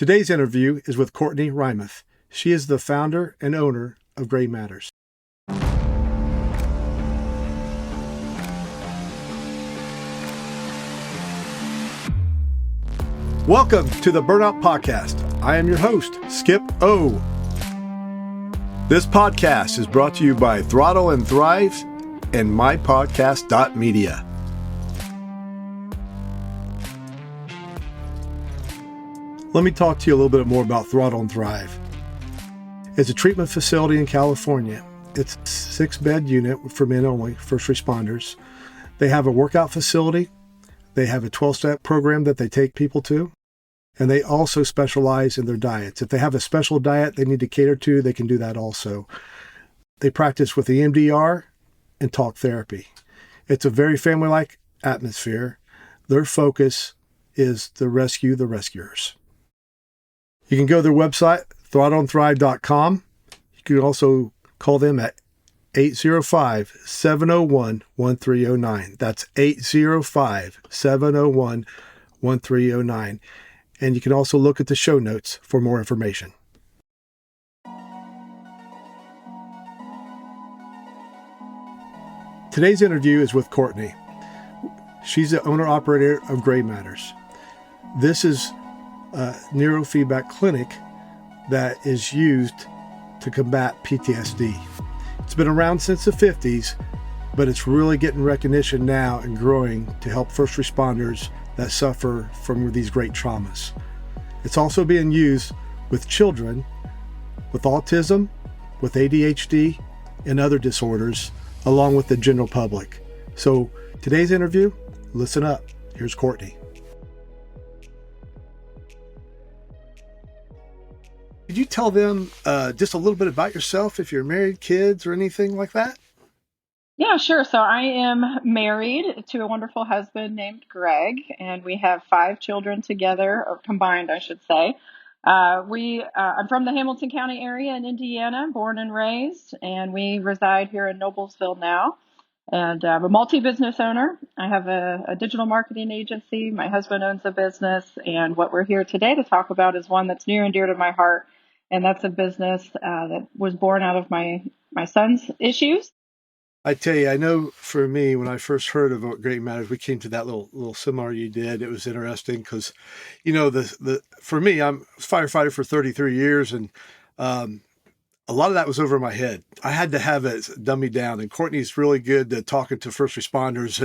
Today's interview is with Courtney Reimmuth. She is the founder and owner of Gray Matters. Welcome to the Burnout Podcast. I am your host, Skip O. This podcast is brought to you by Throttle and Thrive and mypodcast.media. Let me talk to you a little bit more about Throttle and Thrive. It's a treatment facility in California. It's a 6-bed unit for men only, first responders. They have a workout facility. They have a 12-step program that they take people to. And they also specialize in their diets. If they have a special diet they need to cater to, they can do that also. They practice with EMDR and talk therapy. It's a very family-like atmosphere. Their focus is to rescue the rescuers. You can go to their website, throttleandthrive.com. You can also call them at 805-701-1309. That's 805-701-1309. And you can also look at the show notes for more information. Today's interview is with Courtney. She's the owner-operator of Gray Matters. This is a neurofeedback clinic that is used to combat PTSD. It's been around since the 50s, but it's really getting recognition now and growing to help first responders that suffer from these great traumas. It's also being used with children with autism, with ADHD, and other disorders, along with the general public. So today's interview, listen up. Here's Courtney. Could you tell them just a little bit about yourself, if you're married, kids, or anything like that? Yeah, sure. So I am married to a wonderful husband named Greg, and we have 5 children together, or combined, I should say. I'm from the Hamilton County area in Indiana, born and raised, and we reside here in Noblesville now. And I'm a multi-business owner. I have a digital marketing agency. My husband owns a business, and what we're here today to talk about is one that's near and dear to my heart, and that's a business that was born out of my son's issues. I tell you, I know for me, when I first heard about Great Matters, we came to that little seminar you did. It was interesting because, for me, I'm a firefighter for 33 years, and a lot of that was over my head. I had to have it dummied down, and Courtney's really good at talking to first responders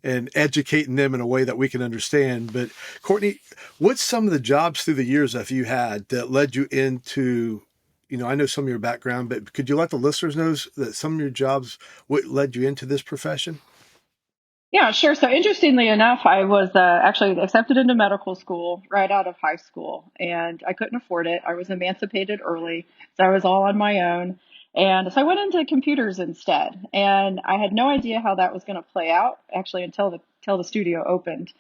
and educating them in a way that we can understand. But Courtney, what's some of the jobs through the years that you had that led you into, I know some of your background, but could you let the listeners know that some of your jobs, what led you into this profession? Yeah, sure. So interestingly enough, I was actually accepted into medical school right out of high school, and I couldn't afford it. I was emancipated early, so I was all on my own. And so I went into computers instead, and I had no idea how that was going to play out actually until the studio opened.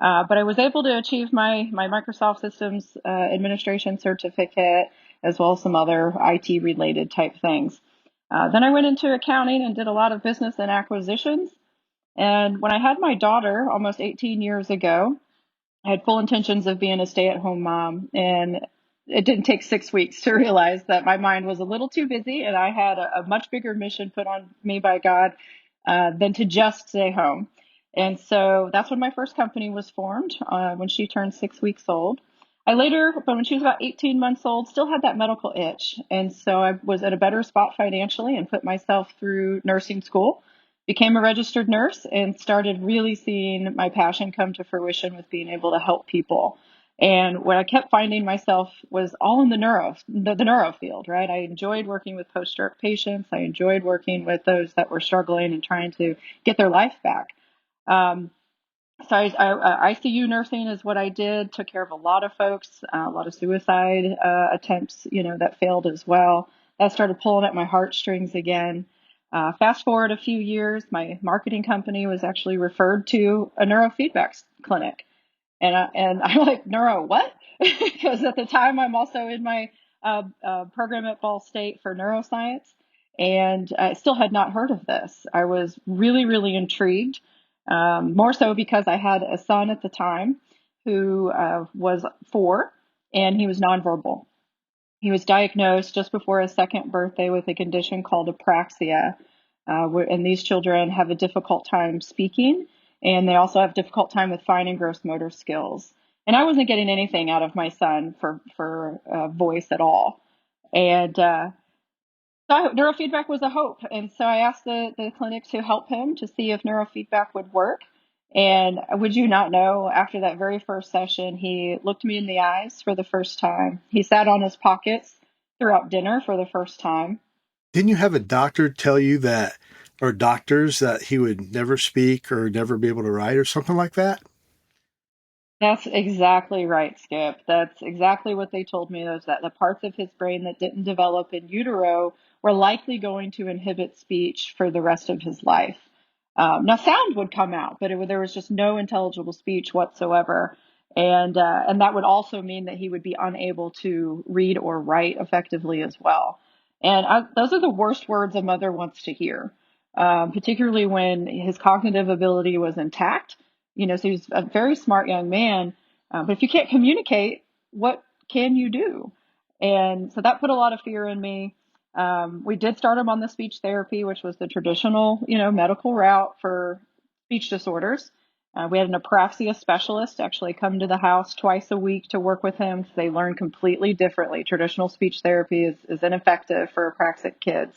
But I was able to achieve my Microsoft Systems Administration certificate, as well as some other IT related type things. Then I went into accounting and did a lot of business and acquisitions. And when I had my daughter almost 18 years ago, I had full intentions of being a stay-at-home mom. And it didn't take 6 weeks to realize that my mind was a little too busy and I had a much bigger mission put on me by God than to just stay home. And so that's when my first company was formed, when she turned 6 weeks old. I later, but when she was about 18 months old, still had that medical itch. And so I was at a better spot financially and put myself through nursing school. Became a registered nurse and started really seeing my passion come to fruition with being able to help people. And what I kept finding myself was all in the neuro field, right? I enjoyed working with post-stroke patients. I enjoyed working with those that were struggling and trying to get their life back. So ICU nursing is what I did. Took care of a lot of folks, a lot of suicide attempts, that failed as well. That started pulling at my heartstrings again. Fast forward a few years, my marketing company was actually referred to a neurofeedback clinic. And I'm like, neuro what? Because at the time I'm also in my program at Ball State for neuroscience. And I still had not heard of this. I was really, really intrigued, more so because I had a son at the time who was 4. and he was nonverbal. He was diagnosed just before his second birthday with a condition called apraxia. And these children have a difficult time speaking, and they also have a difficult time with fine and gross motor skills. And I wasn't getting anything out of my son for voice at all. And so neurofeedback was a hope. And so I asked the clinic to help him to see if neurofeedback would work. And would you not know, after that very first session, he looked me in the eyes for the first time. He sat on his pockets throughout dinner for the first time. Didn't you have a doctor tell you that, or doctors, that he would never speak or never be able to write or something like that? That's exactly right, Skip. That's exactly what they told me, was that the parts of his brain that didn't develop in utero were likely going to inhibit speech for the rest of his life. Now, sound would come out, but there was just no intelligible speech whatsoever. And that would also mean that he would be unable to read or write effectively as well. And those are the worst words a mother wants to hear, particularly when his cognitive ability was intact. So he's a very smart young man. But if you can't communicate, what can you do? And so that put a lot of fear in me. We did start him on the speech therapy, which was the traditional, medical route for speech disorders. We had an apraxia specialist actually come to the house twice a week to work with him because they learn completely differently. Traditional speech therapy is ineffective for apraxic kids.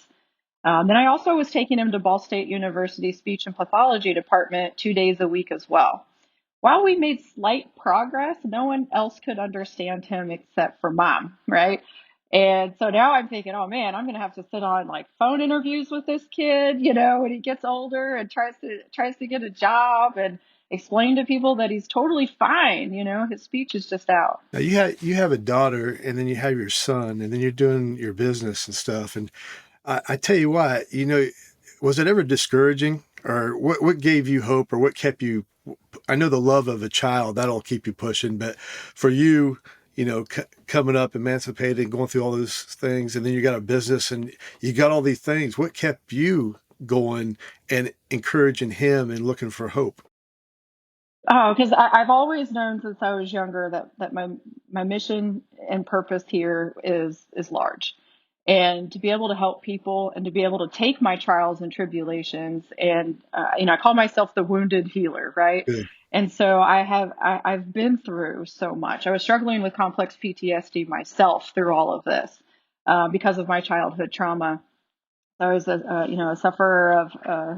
Then I also was taking him to Ball State University Speech and Pathology Department 2 days a week as well. While we made slight progress, no one else could understand him except for mom, right? And so now I'm thinking, oh man, I'm going to have to sit on like phone interviews with this kid, when he gets older and tries to get a job and explain to people that he's totally fine, his speech is just out. Now you have a daughter, and then you have your son, and then you're doing your business and stuff. And I tell you what, was it ever discouraging, or what gave you hope, or what kept you? I know the love of a child, that'll keep you pushing, but for you, coming up, emancipated, going through all those things, and then you got a business and you got all these things, what kept you going and encouraging him and looking for hope? Oh, because I've always known since I was younger that my mission and purpose here is large, and to be able to help people and to be able to take my trials and tribulations, and I call myself the wounded healer, right? Good. And so I've been through so much. I was struggling with complex PTSD myself through all of this because of my childhood trauma. I was a sufferer of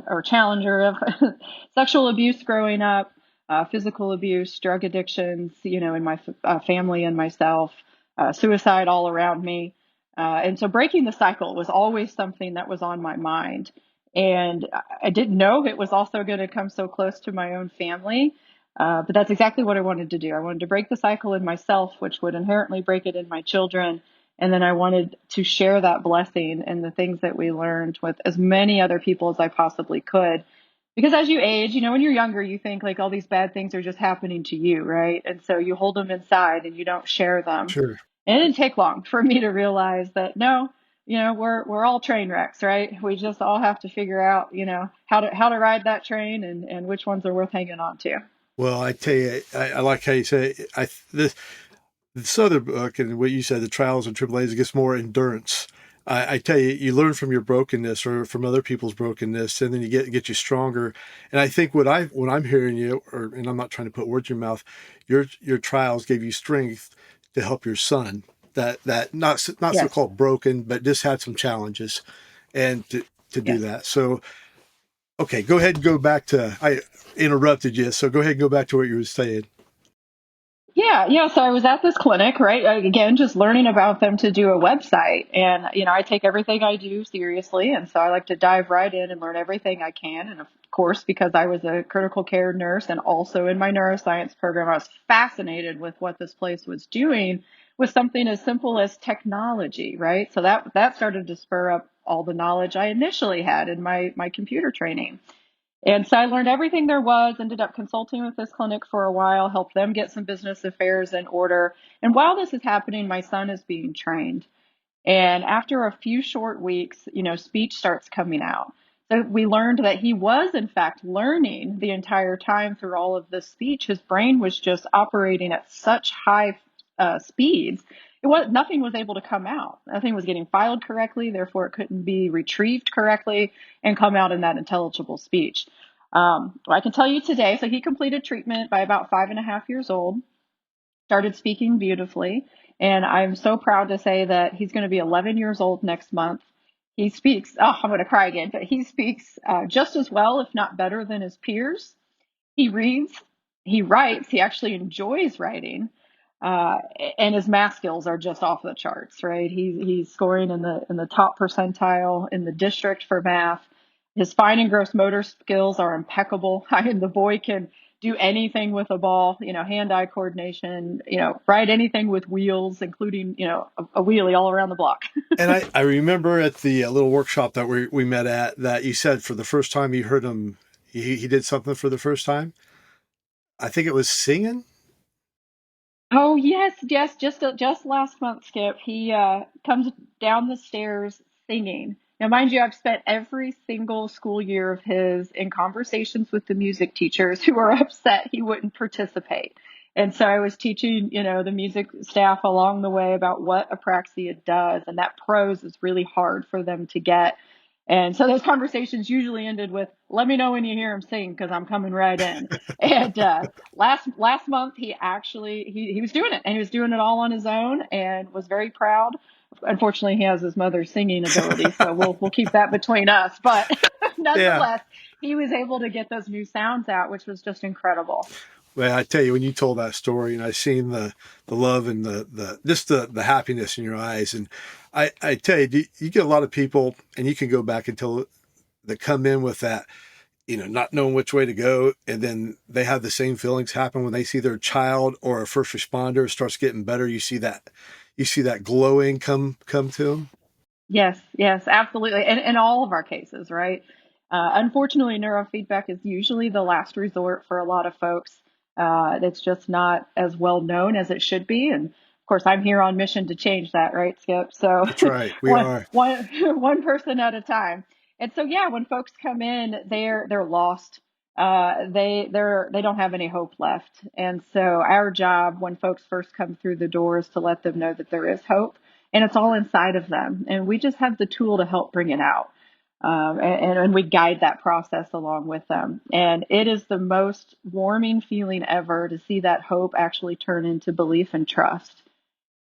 or challenger of sexual abuse growing up, physical abuse, drug addictions, in my family and myself, suicide all around me. And so breaking the cycle was always something that was on my mind. And I didn't know it was also going to come so close to my own family. But that's exactly what I wanted to do. I wanted to break the cycle in myself, which would inherently break it in my children. And then I wanted to share that blessing and the things that we learned with as many other people as I possibly could. Because as you age, when you're younger, you think like all these bad things are just happening to you, right? And so you hold them inside and you don't share them. Sure. And it didn't take long for me to realize that no, we're all train wrecks, right? We just all have to figure out, how to ride that train and which ones are worth hanging on to. Well, I tell you, I like how you say this other book and what you said, the trials and tribulations, it gets more endurance. I tell you, you learn from your brokenness or from other people's brokenness, and then you get you stronger. And I think what I'm hearing you, and I'm not trying to put words in your mouth, your trials gave you strength to help your son that not so Yes. called broken, but just had some challenges, and to do Yes. that. So okay, go ahead and go back to, I interrupted you, so go ahead and go back to what you were saying. Yeah, yeah. So I was at this clinic, right? Again, just learning about them to do a website. And, I take everything I do seriously. And so I like to dive right in and learn everything I can. And of course, because I was a critical care nurse and also in my neuroscience program, I was fascinated with what this place was doing with something as simple as technology, right? So that started to spur up all the knowledge I initially had in my computer training. And so I learned everything there was, ended up consulting with this clinic for a while, helped them get some business affairs in order. And while this is happening, my son is being trained. And after a few short weeks, speech starts coming out. So we learned that he was, in fact, learning the entire time through all of this speech. His brain was just operating at such high speeds, nothing was able to come out. Nothing was getting filed correctly, therefore it couldn't be retrieved correctly and come out in that intelligible speech. Well, I can tell you today, so he completed treatment by about 5.5 years old, started speaking beautifully, and I'm so proud to say that he's going to be 11 years old next month. He speaks, oh, I'm going to cry again, but he speaks just as well, if not better, than his peers. He reads, he writes, he actually enjoys writing, uh, and his math skills are just off the charts, right? He's scoring in the top percentile in the district for math. His fine and gross motor skills are impeccable. I mean, the boy can do anything with a ball, hand-eye coordination, ride anything with wheels, including, a wheelie all around the block. And I remember at the little workshop that we met at that you said for the first time you heard him, he did something for the first time. I think it was singing. Oh yes, yes. Just last month, Skip. He comes down the stairs singing. Now, mind you, I've spent every single school year of his in conversations with the music teachers who are upset he wouldn't participate. And so I was teaching, the music staff along the way about what apraxia does, and that prose is really hard for them to get. And so those conversations usually ended with, "Let me know when you hear him sing, because I'm coming right in." And last month he actually he was doing it, and he was doing it all on his own, and was very proud. Unfortunately, he has his mother's singing ability, so we'll keep that between us. But Yeah. nonetheless, he was able to get those new sounds out, which was just incredible. Well, I tell you, when you told that story and I seen the love and the just the happiness in your eyes, and I tell you, you get a lot of people, and you can go back until they come in with that, not knowing which way to go. And then they have the same feelings happen when they see their child or a first responder starts getting better. You see that glowing come to them. Yes, yes, absolutely. And in all of our cases, right? Unfortunately, neurofeedback is usually the last resort for a lot of folks. It's just not as well known as it should be. And of course, I'm here on mission to change that, right, Skip? So That's right. We one, are. one person at a time. And so, yeah, when folks come in, they're lost. They don't have any hope left. And so our job when folks first come through the door is to let them know that there is hope, and it's all inside of them. And we just have the tool to help bring it out. And we guide that process along with them. And it is the most warming feeling ever to see that hope actually turn into belief and trust.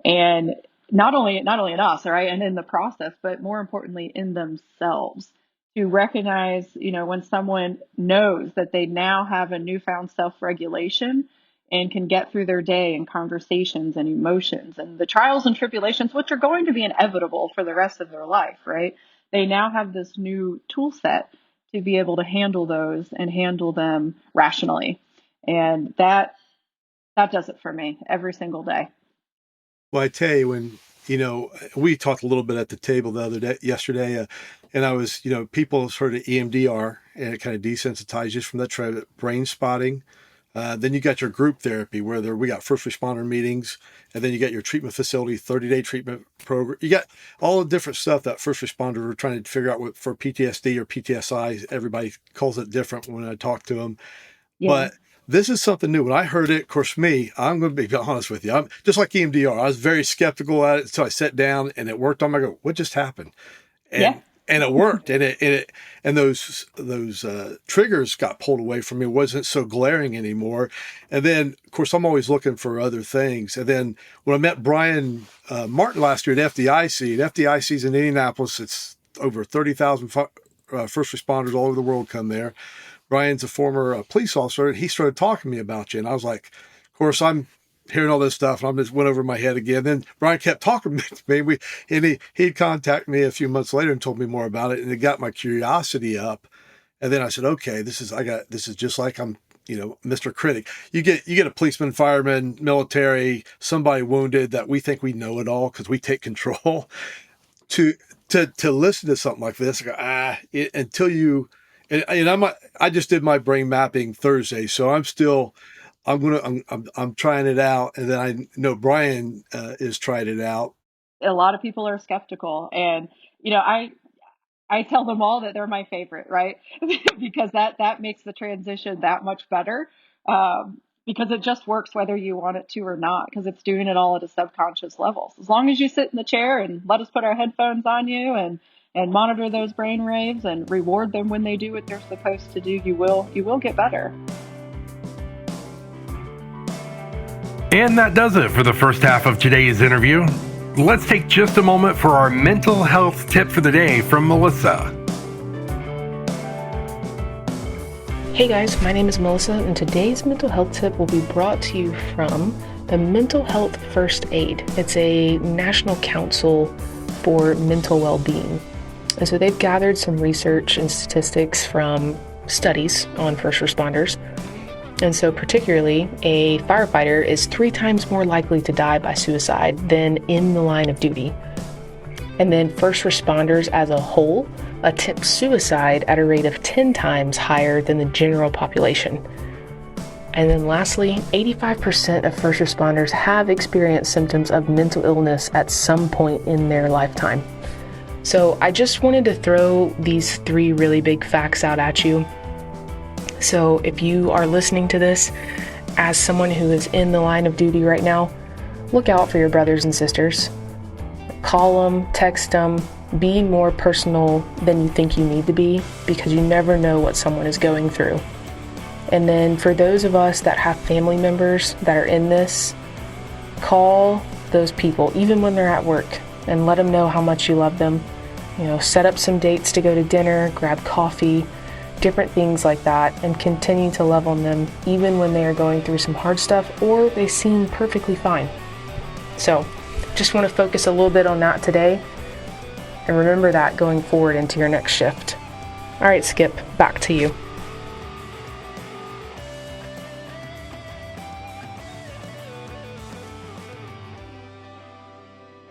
And not only in us, right, and in the process, but more importantly in themselves, to recognize, when someone knows that they now have a newfound self-regulation and can get through their day and conversations and emotions and the trials and tribulations, which are going to be inevitable for the rest of their life, right? They now have this new tool set to be able to handle those and handle them rationally. And that does it for me every single day. Well, I tell you, when, we talked a little bit at the table the other day, yesterday, and I was, people have heard of EMDR, and it kind of desensitizes from that brain spotting. Then you got your group therapy where we got first responder meetings, and then you got your treatment facility, 30-day treatment program. You got all the different stuff that first responder are trying to figure out what for PTSD or PTSI. Everybody calls it different when I talk to them. Yeah. But this is something new. When I heard it, of course, I'm going to be honest with you. I'm just like EMDR. I was very skeptical at it until I sat down and it worked on me. I go, what just happened? Yeah. And it worked. And those triggers got pulled away from me. It wasn't so glaring anymore. And then, of course, I'm always looking for other things. And then when I met Brian Martin last year at FDIC, and FDIC's in Indianapolis, it's over 30,000 first responders all over the world come there. Brian's a former police officer, and he started talking to me about you. And I was like, of course, I'm hearing all this stuff, and I just went over my head again. Then Brian kept talking to me. He'd contact me a few months later and told me more about it, and it got my curiosity up. And then I said, okay, this is just like I'm, Mr. Critic. You get a policeman, fireman, military, somebody wounded that we think we know it all because we take control. to to listen to something like this, I go, until you. And I just did my brain mapping Thursday, so I'm trying it out, and then I know Brian is tried it out. A lot of people are skeptical, and I tell them all that they're my favorite, right? Because that makes the transition that much better. because it just works whether you want it to or not, because it's doing it all at a subconscious level. So as long as you sit in the chair and let us put our headphones on you and monitor those brain waves and reward them when they do what they're supposed to do, you will get better. And that does it for the first half of today's interview. Let's take just a moment for our mental health tip for the day from Melissa. Hey guys, my name is Melissa, and today's mental health tip will be brought to you from the Mental Health First Aid. It's a national council for mental well-being. And so they've gathered some research and statistics from studies on first responders. And so particularly, a firefighter is 3 times more likely to die by suicide than in the line of duty. And then first responders as a whole attempt suicide at a rate of 10 times higher than the general population. And then lastly, 85% of first responders have experienced symptoms of mental illness at some point in their lifetime. So I just wanted to throw these 3 really big facts out at you. So if you are listening to this as someone who is in the line of duty right now, look out for your brothers and sisters. Call them, text them, be more personal than you think you need to be, because you never know what someone is going through. And then for those of us that have family members that are in this, call those people, even when they're at work, and let them know how much you love them. You know, set up some dates to go to dinner, grab coffee, different things like that, and continue to love on them even when they are going through some hard stuff or they seem perfectly fine. So just want to focus a little bit on that today, and remember that going forward into your next shift. All right, Skip, back to you.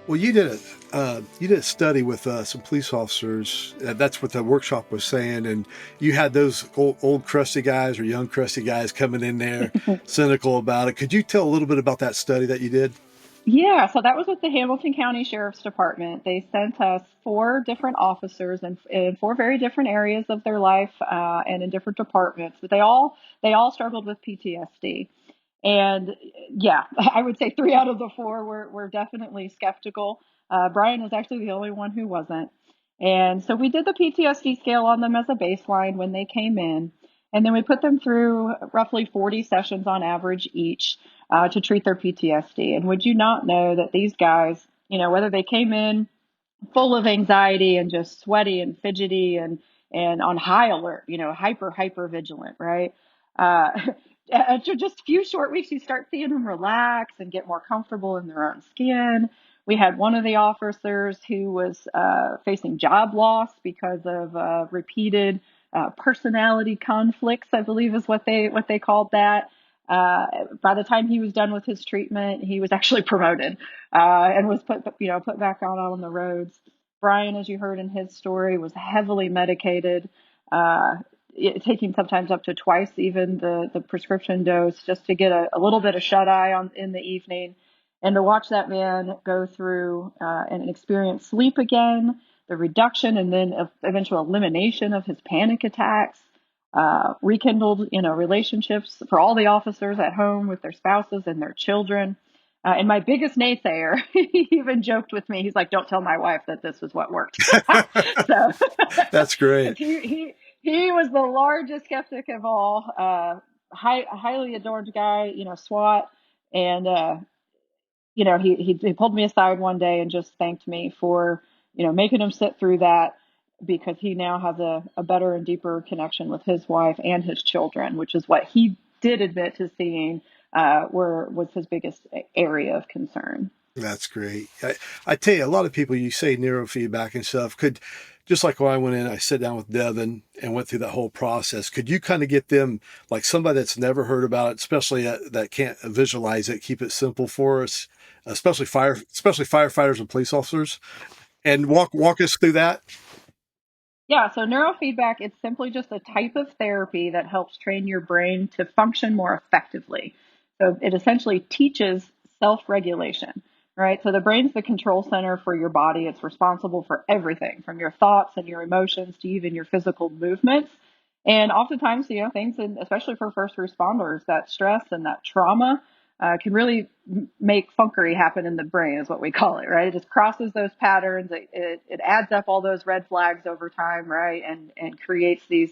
Well, you did a study with some police officers. That's what the workshop was saying. And you had those old crusty guys or young crusty guys coming in there cynical about it. Could you tell a little bit about that study that you did? Yeah, so that was with the Hamilton County Sheriff's Department. They sent us 4 different officers in 4 very different areas of their life and in different departments. But they all struggled with PTSD. And yeah, I would say 3 out of the 4 were definitely skeptical. Brian was actually the only one who wasn't. And so we did the PTSD scale on them as a baseline when they came in. And then we put them through roughly 40 sessions on average each to treat their PTSD. And would you not know that these guys, whether they came in full of anxiety and just sweaty and fidgety and on high alert, hyper vigilant, right? After just a few short weeks, you start seeing them relax and get more comfortable in their own skin. We had one of the officers who was facing job loss because of repeated personality conflicts, I believe is what they called that. By the time he was done with his treatment, he was actually promoted and was put back out on the roads. Brian, as you heard in his story, was heavily medicated, taking sometimes up to twice even the prescription dose just to get a little bit of shut eye in the evening. And to watch that man go through and experience sleep again, the reduction and then eventual elimination of his panic attacks, rekindled, relationships for all the officers at home with their spouses and their children. And my biggest naysayer, he even joked with me. He's like, "Don't tell my wife that this is what worked." So That's great. he was the largest skeptic of all. Highly adored guy, SWAT, and he pulled me aside one day and just thanked me for making him sit through that, because he now has a better and deeper connection with his wife and his children, which is what he did admit to seeing was his biggest area of concern. That's great. I tell you, a lot of people, you say neurofeedback and stuff, just like when I went in, I sat down with Devin and went through that whole process. Could you kind of get them, like somebody that's never heard about it, especially that can't visualize it, keep it simple for us, especially firefighters and police officers, and walk us through that? Yeah, so neurofeedback, it's simply just a type of therapy that helps train your brain to function more effectively. So it essentially teaches self-regulation, right? So the brain's the control center for your body. It's responsible for everything from your thoughts and your emotions to even your physical movements. And oftentimes, things, especially for first responders, that stress and that trauma can really make funkery happen in the brain, is what we call it, right? It just crosses those patterns. It adds up all those red flags over time, right? And creates these,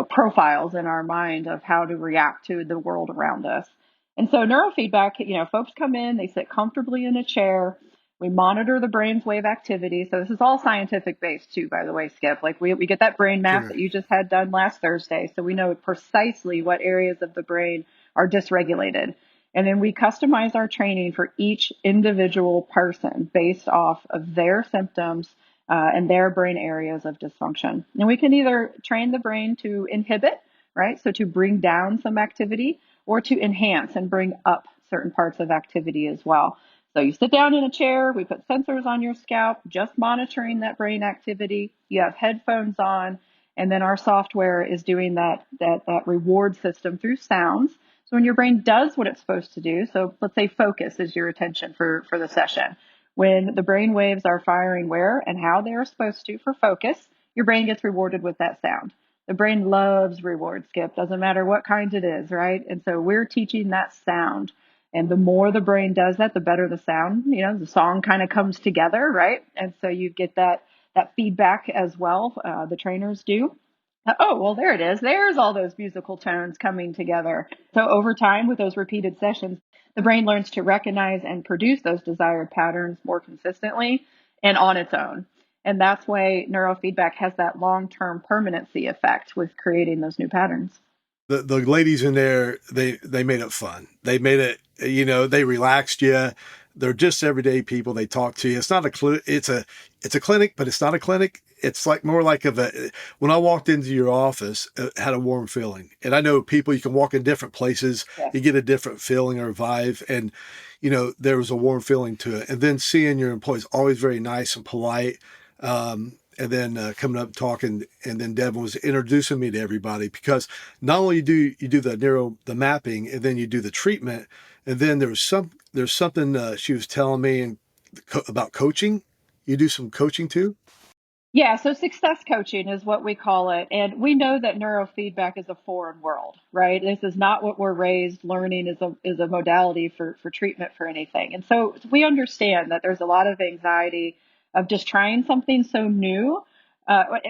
profiles in our mind of how to react to the world around us. And so neurofeedback, folks come in, they sit comfortably in a chair. We monitor the brain's wave activity. So this is all scientific based too, by the way, Skip. Like we get that brain map Sure. that you just had done last Thursday. So we know precisely what areas of the brain are dysregulated. And then we customize our training for each individual person based off of their symptoms and their brain areas of dysfunction. And we can either train the brain to inhibit, right? So to bring down some activity, or to enhance and bring up certain parts of activity as well. So you sit down in a chair, we put sensors on your scalp, just monitoring that brain activity. You have headphones on, and then our software is doing that reward system through sounds. So when your brain does what it's supposed to do, so let's say focus is your attention for the session. When the brain waves are firing where and how they are supposed to for focus, your brain gets rewarded with that sound. The brain loves reward, Skip. Doesn't matter what kind it is, right? And so we're teaching that sound. And the more the brain does that, the better the sound. The song kind of comes together, right? And so you get that feedback as well. The trainers do. Oh, well, there it is. There's all those musical tones coming together. So over time, with those repeated sessions, the brain learns to recognize and produce those desired patterns more consistently and on its own. And that's why neurofeedback has that long-term permanency effect with creating those new patterns. The ladies in there, they made it fun. They made it, they relaxed you. They're just everyday people. They talk to you. It's not it's a clinic, but it's not a clinic. It's like more like when I walked into your office, it had a warm feeling. And I know people, you can walk in different places, Yeah. you get a different feeling or vibe. And, there was a warm feeling to it. And then seeing your employees, always very nice and polite. And then coming up talking, and then Devin was introducing me to everybody, because not only do you do the mapping, and then you do the treatment, and then there's something she was telling me about coaching. You do some coaching too? Yeah, so success coaching is what we call it. And we know that neurofeedback is a foreign world, right? This is not what we're raised learning is a modality for treatment for anything. And so we understand that there's a lot of anxiety of just trying something so new,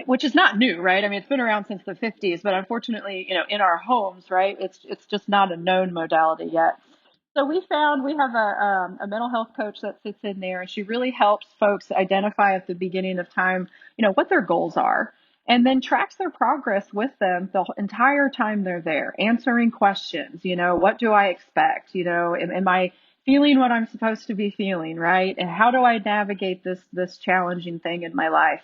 which is not new, right? I mean, it's been around since the 50s, but unfortunately, in our homes, right, it's just not a known modality yet. So we found we have a mental health coach that sits in there, and she really helps folks identify at the beginning of time, what their goals are, and then tracks their progress with them the entire time they're there, answering questions. What do I expect? Am I feeling what I'm supposed to be feeling, right? And how do I navigate this challenging thing in my life?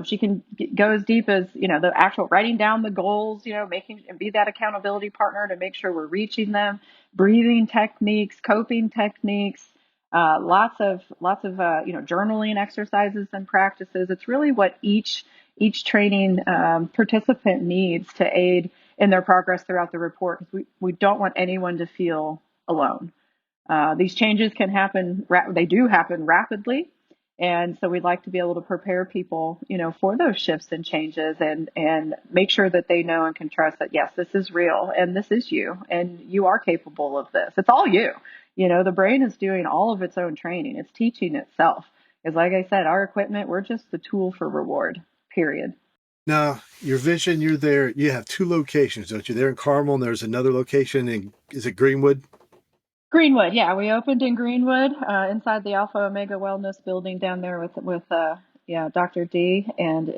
She can go as deep as, the actual writing down the goals, making and be that accountability partner to make sure we're reaching them, breathing techniques, coping techniques, lots of journaling exercises and practices. It's really what each training participant needs to aid in their progress throughout the report, because we don't want anyone to feel alone. These changes can happen, they do happen rapidly. And so we'd like to be able to prepare people, for those shifts and changes, and make sure that they know and can trust that, yes, this is real and this is you and you are capable of this. It's all you. The brain is doing all of its own training. It's teaching itself. Because like I said, our equipment, we're just the tool for reward, period. Now, your vision, you're there. You have two locations, don't you? There in Carmel, and there's another location is it Greenwood? Greenwood, yeah, we opened in Greenwood, inside the Alpha Omega Wellness building down there with Dr. D, and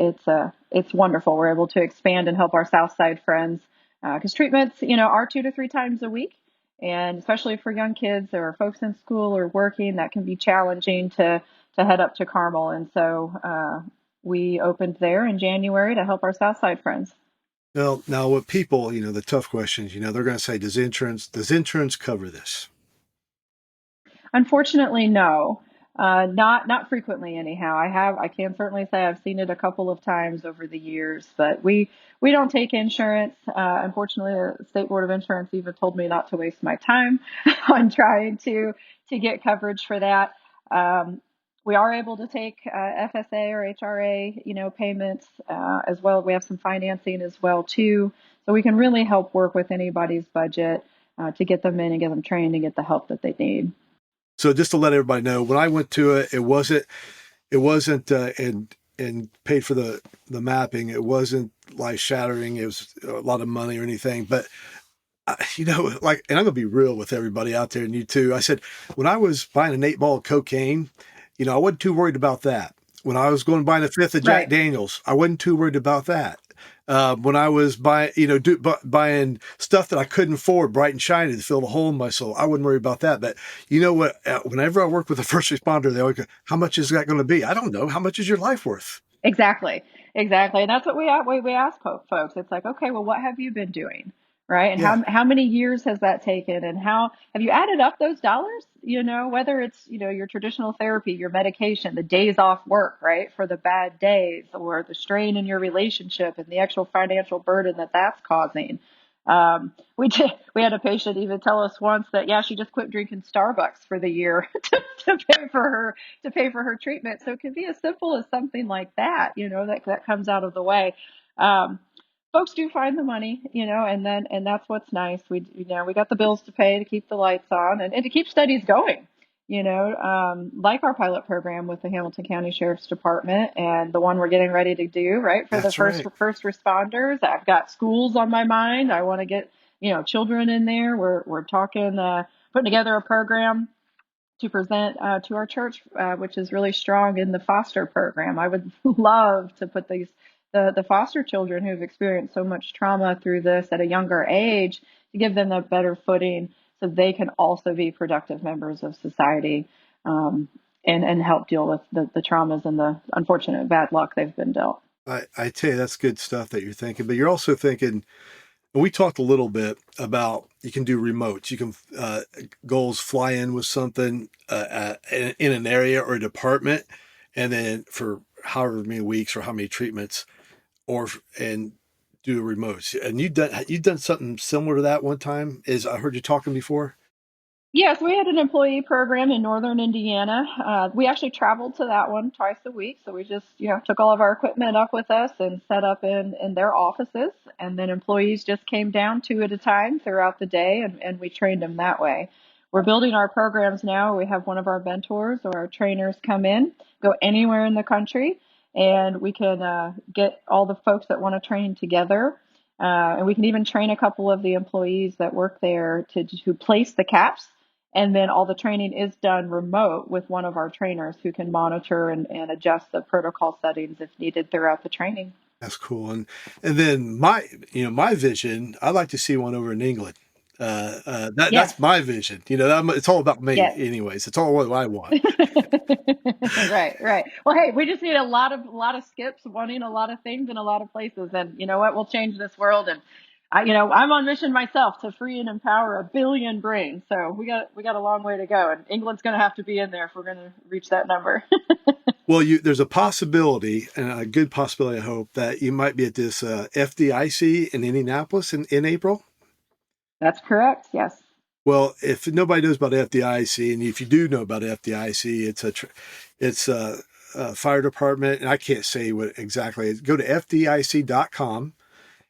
it's wonderful. We're able to expand and help our South Side friends, because treatments, are 2 to 3 times a week, and especially for young kids or folks in school or working, that can be challenging to head up to Carmel, and so we opened there in January to help our South Side friends. Well, now what people, the tough questions, they're going to say, does insurance cover this? Unfortunately, no. Not frequently anyhow. I can certainly say I've seen it a couple of times over the years, but we don't take insurance. Unfortunately, the State Board of Insurance even told me not to waste my time on trying to get coverage for that. We are able to take FSA or HRA, payments as well. We have some financing as well too, so we can really help work with anybody's budget to get them in and get them trained and get the help that they need. So just to let everybody know, when I went to it, it wasn't and paid for the mapping. It wasn't life shattering. It was a lot of money or anything, but like, and I'm gonna be real with everybody out there and you too. I said, when I was buying an 8-ball of cocaine, I wasn't too worried about that. When I was going to buy a fifth of Jack Right. Daniels, I wasn't too worried about that. When I was buying stuff that I couldn't afford, bright and shiny to fill the hole in my soul, I wouldn't worry about that. But you know what? Whenever I work with a first responder, they always go, "How much is that going to be?" I don't know. How much is your life worth? Exactly. And that's what we ask folks. It's like, okay, well, what have you been doing? Right. And Yeah, how many years has that taken? And how have you added up those dollars? Whether it's, your traditional therapy, your medication, the days off work, right, for the bad days, or the strain in your relationship and the actual financial burden that that's causing. We had a patient even tell us once that, yeah, she just quit drinking Starbucks for the year to pay for her treatment. So it can be as simple as something like that, that comes out of the way. Um, Folks do find the money, and that's what's nice. We got the bills to pay to keep the lights on and to keep studies going. Like our pilot program with the Hamilton County Sheriff's Department and the one we're getting ready to do, right, for the that's right. first responders. I've got schools on my mind. I want to get, children in there. We're talking, putting together a program to present to our church, which is really strong in the foster program. I would love to put the foster children who've experienced so much trauma through this at a younger age, to give them a better footing so they can also be productive members of society, and help deal with the traumas and the unfortunate bad luck they've been dealt. I tell you, that's good stuff that you're thinking, but you're also thinking. And we talked a little bit about you can do remotes. You can goals fly in with something in an area or a department, and then for however many weeks or how many treatments, and do remotes. And you've done something similar to that one time. Is I heard you talking before. Yes, we had an employee program in northern Indiana. We actually traveled to that one twice a week. So we just, took all of our equipment up with us and set up in their offices. And then employees just came down 2 at a time throughout the day, and we trained them that way. We're building our programs now. We have one of our mentors or our trainers come in, go anywhere in the country, and we can get all the folks that want to train together. And we can even train a couple of the employees that work there to place the caps, and then all the training is done remote with one of our trainers who can monitor and adjust the protocol settings if needed throughout the training. That's cool. And then my vision. I'd like to see one over in England. That's Yes, my vision. It's all about me, yes. anyways. It's all what I want. Right. Well, hey, we just need a lot of skips wanting a lot of things in a lot of places, and you know what? We'll change this world. And I'm on mission myself to free and empower 1 billion brains. So we got a long way to go, and England's going to have to be in there if we're going to reach that number. Well, there's a possibility, and a good possibility, I hope, that you might be at this FDIC in Indianapolis in April. That's correct. Yes. Well, if nobody knows about FDIC, and if you do know about FDIC, it's a fire department, and I can't say what exactly. Go to fdic.com,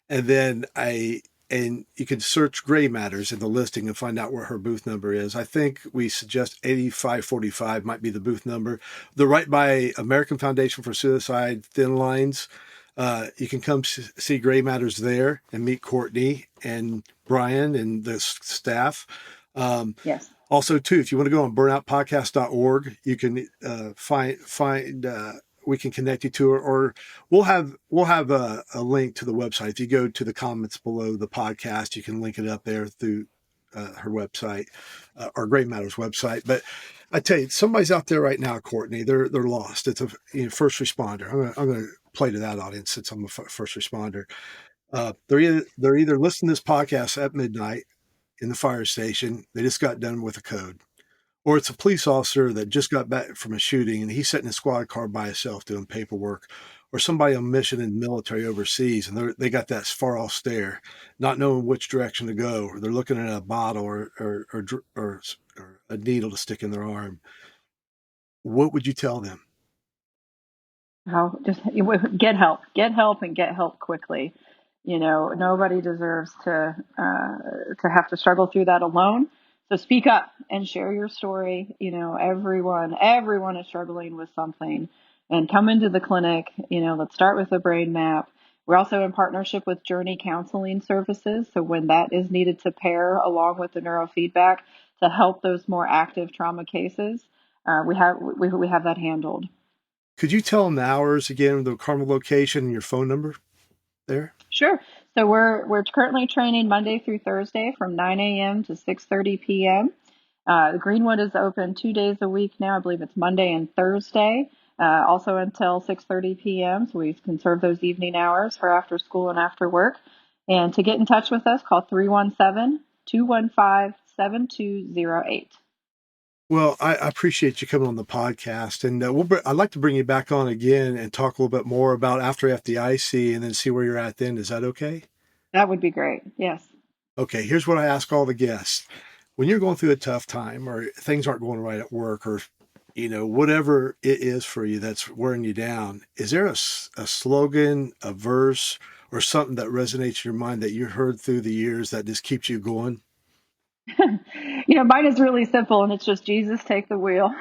and then and you can search Gray Matters in the listing and find out where her booth number is. I think we suggest 8545 might be the booth number. They're right by American Foundation for Suicide Thin Lines. You can come see Gray Matters there and meet Courtney and Brian and the staff. Yes. Also, too, if you want to go on burnoutpodcast.org, you can find we can connect you to her, or we'll have a link to the website. If you go to the comments below the podcast, you can link it up there through her website, or Gray Matters website. But I tell you, somebody's out there right now, Courtney. They're lost. It's a first responder. I'm gonna play to that audience since I'm a first responder. They're either listening to this podcast at midnight in the fire station. They just got done with a code. Or it's a police officer that just got back from a shooting and he's sitting in a squad car by himself doing paperwork. Or somebody on mission in the military overseas and they got that far off stare, not knowing which direction to go. Or they're looking at a bottle or a needle to stick in their arm. what would you tell them? How just get help and get help quickly. Nobody deserves to have to struggle through that alone. So speak up and share your story. Everyone is struggling with something, and come into the clinic. Let's start with the brain map. We're also in partnership with Journey Counseling Services. So when that is needed to pair along with the neurofeedback to help those more active trauma cases, we have that handled. Could you tell them the hours again, the Carmel location and your phone number there? Sure. So we're currently training Monday through Thursday from 9 a.m. to 6:30 p.m. Greenwood is open 2 days a week now. I believe it's Monday and Thursday, also until 6:30 p.m. So we can serve those evening hours for after school and after work. And to get in touch with us, call 317-215-7208. Well, I appreciate you coming on the podcast, and I'd like to bring you back on again and talk a little bit more about after FDIC and then see where you're at then. Is that okay? That would be great. Yes. Okay, here's what I ask all the guests. When you're going through a tough time or things aren't going right at work or, whatever it is for you that's wearing you down, is there a slogan, a verse, or something that resonates in your mind that you heard through the years that just keeps you going? Mine is really simple, and it's just Jesus, take the wheel.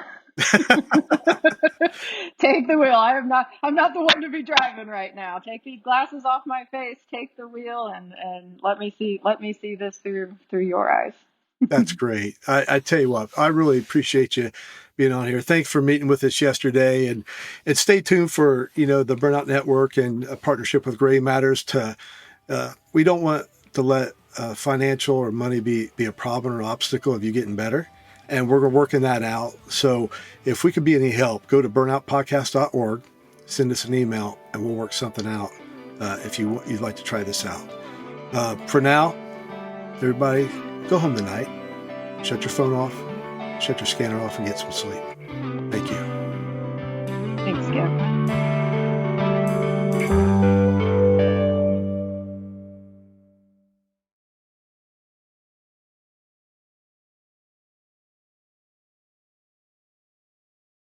Take the wheel. I'm not the one to be driving right now. Take these glasses off my face, take the wheel, and let me see this through your eyes. That's great. I tell you what, I really appreciate you being on here. Thanks for meeting with us yesterday, and stay tuned for, the Burnout Network and a partnership with Gray Matters we don't want to let financial or money be a problem or obstacle of you getting better. And we're working that out. So if we could be any help, go to burnoutpodcast.org, send us an email, and we'll work something out if you'd like to try this out. For now, everybody, go home tonight. Shut your phone off, shut your scanner off, and get some sleep. Thank you. Thanks, Skip.